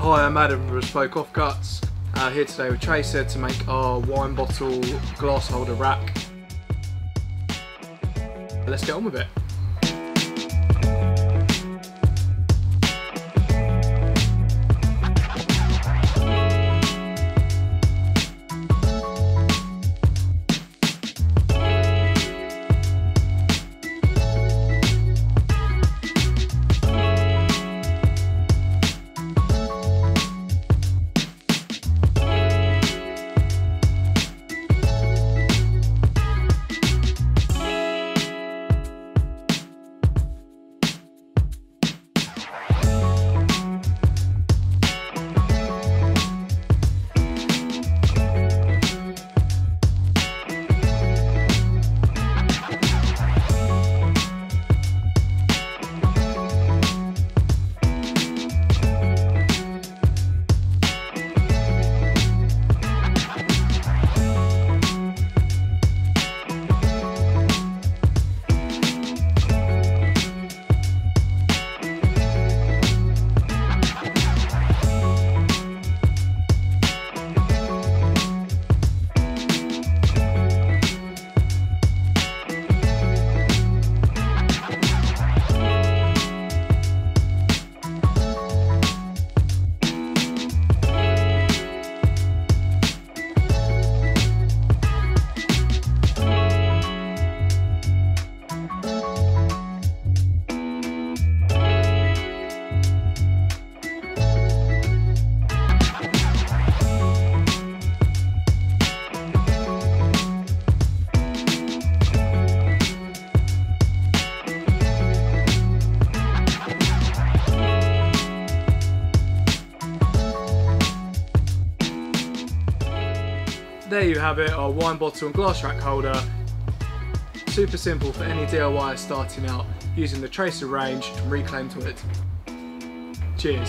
Hi, I'm Adam from Bespoke Offcuts. Here today with Tracer to make our wine bottle glass holder rack. Let's get on with it. There you have it, our wine bottle and glass rack holder. Super simple for any DIY starting out using the Tracer range from Reclaimed Wood. Cheers.